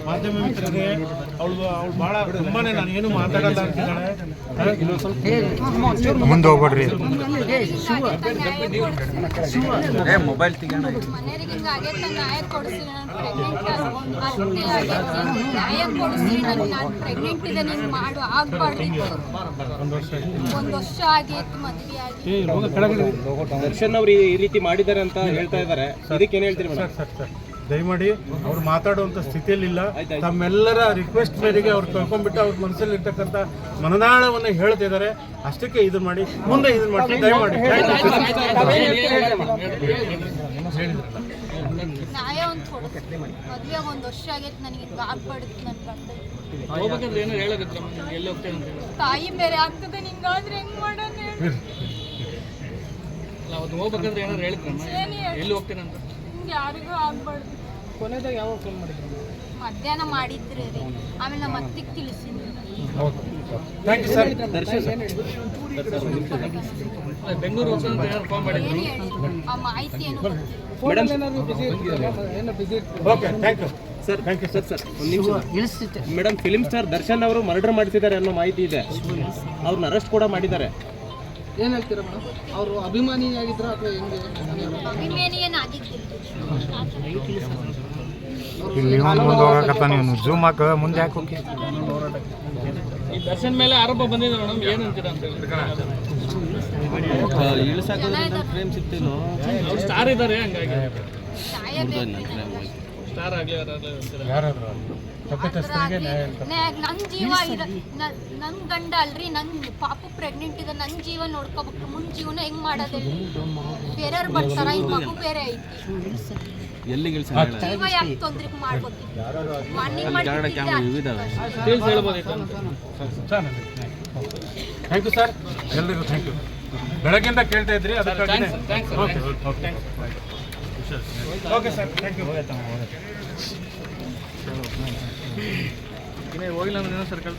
ಮಾಧ್ಯಮ ಮಿತ್ರರಿಗೆ ಅವಳು ಭಾಳ ತುಂಬಾನೇ ನಾನು ಏನು ಮಾತಾಡಲ್ಲ ಅಂತಿದ್ದಾಳೆ. ಮುಂದೆ ಹೋಗ್ಬೇಡ್ರಿ. ಮೊಬೈಲ್ ಮನೆಯವರಿಗೆ ಆಗೈತೆ ನ್ಯಾಯ ಕೊಡಿಸಿ, ನಾನು ಪ್ರೆಗ್ನೆಂಟ್ ಇದೆ, ನೀನು ಮಾಡು ಆಗಬಾರ್ದಿತ್ತು. ಒಂದು ವರ್ಷ ಆಗೈತೆ ಮದುವೆ ಆಗಿ. ದರ್ಶನ್ ಅವರು ಈ ರೀತಿ ಮಾಡಿದ್ದಾರೆ ಅಂತ ಹೇಳ್ತಾ ಇದ್ದಾರೆ, ಇದಕ್ಕೆ ಏನು ಹೇಳ್ತೀರಿ ಮೇಡಮ್? ಸರ್ ದಯಮಾಡಿ ಅವ್ರು ಮಾತಾಡುವಂಥ ಸ್ಥಿತಿಯಲ್ಲಿಲ್ಲ. ತಮ್ಮೆಲ್ಲರ ರಿಕ್ವೆಸ್ಟ್ ಮೇರೆಗೆ ಅವ್ರು ಕರ್ಕೊಂಡ್ಬಿಟ್ಟು ಅವ್ರ ಮನಸ್ಸಲ್ಲಿರ್ತಕ್ಕಂಥ ಮನದಾಳವನ್ನು ಹೇಳ್ತಿದ್ದಾರೆ. ಅಷ್ಟಕ್ಕೆ ಇದನ್ನ ಮಾಡಿ, ಮುಂದೆ ಇದನ್ನ ಮಾಡಿ ದಯಮಾಡಿ. ನ್ಯಾಯ ಒಂದು ಕೊಡು. ಮದುವೆಗೆ ಒಂದು ವರ್ಷ ಆಗೈತೆ, ನನಗೆ ಆಗ್ಬಾರ್ದು. ನನ್ನ ತಾಯಿ ಬೇರೆ ಆಗ್ತದೆ, ನಿಂಗಾದ್ರೆ ಹೆಂಗ್ ಮಾಡೋಣ? ಯಾರಿಗೂ ಆಗ್ಬಾರ್ದು. ಮಧ್ಯಾಹ್ನ ಮಾಡಿದ್ರೆ ರೀ, ಆಮೇಲೆ ನಮ್ಮ ಅತ್ತಿಗೆ ತಿಳಿಸಿದ್ರಿ. Thank you sir. ಬೆಂಗಳೂರು ಆ ಮಾಹಿತಿ ಏನು okay, thank you sir. Thank you sir. ಒಂದು ನಿಮಿಷ ಮೇಡಮ್, ಫಿಲಿಂ ಸ್ಟಾರ್ ದರ್ಶನ್ ಅವರು ಮರ್ಡರ್ ಮಾಡ್ತಿದ್ದಾರೆ ಅನ್ನೋ ಮಾಹಿತಿ ಇದೆ, ಅವ್ರನ್ನ ಅರೆಸ್ಟ್ ಕೂಡ ಮಾಡಿದ್ದಾರೆ. ಏನು ಹೇಳ್ತೀರಾ ಮೇಡಮ್? ಅವರು ಅಭಿಮಾನಿಯಾಗಿದ್ರ ಅಥವಾ ಹೆಂಗೆ? ಅಭಿಮಾನಿ ಏನಾಗಿದ್ದಿಲ್ಲ. ಇಲ್ಲಿ ಮುಂದೆ ಹೋಗಕತ್ತ, ನೀವು ಜೂಮ್ ಹಾಕ, ಮುಂದೆ ಯಾಕೆ ಹೋಗಿ? ಈ ದರ್ಶನ್ ಮೇಲೆ ಆರೋಪ ಬಂದಿದೆ ಮೇಡಮ್, ಏನು ಅಂತೀರಾ ಅಂತ ಫ್ರೇಮ್ ಸಿಗ್ತಿಲ್ಲ. ಸ್ಟಾರ್ ಇದ್ದಾರೆ, ಹಂಗಾಗಿ ಸ್ಟಾರ್ ಆಗಲಿ ಯಾರಾದ್ರು ತಪ್ಪಿತಸ್ಥರಿಗೆ ನ್ಯಾಯ ಅಂತ. ನನ್ನ ಜೀವ ನನ್ನ ಗಂಡ ಅಲ್ರಿ, ನನ್ನ ಪಾಪು ಪ್ರೆಗ್ನೆಂಟ್ ಇದೆ, ನನ್ನ ಜೀವ ನೋಡ್ಕೋಬೇಕು. ಮುಂದೆ ಜೀವನ ಹೆಂಗ್ ಮಾಡೋದಿಲ್ಲ, ಬೇರೆಯವ್ರು ಬರ್ತಾರ, ಈ ಮಗು ಬೇರೆ ಐತಿ. ಜೀವ ಯಾಕೆ ತೊಂದ್ರೆ ಮಾಡ್ಕೋತೀವಿ? ಥ್ಯಾಂಕ್ ಯು ಸರ್, ಎಲ್ರಿಗೂ ಥ್ಯಾಂಕ್ ಯು. ಬೆಳಗ್ಗೆಯಿಂದ ಕೇಳ್ತಾ ಇದ್ರಿ, ಅದಕ್ಕಾಗಿ ಓಕೆ ಸರ್, ಥ್ಯಾಂಕ್ ಯು. ಹೋಗಿಲ್ಲ ಅಂದ್ರೆ ಸರ್ಕಲ್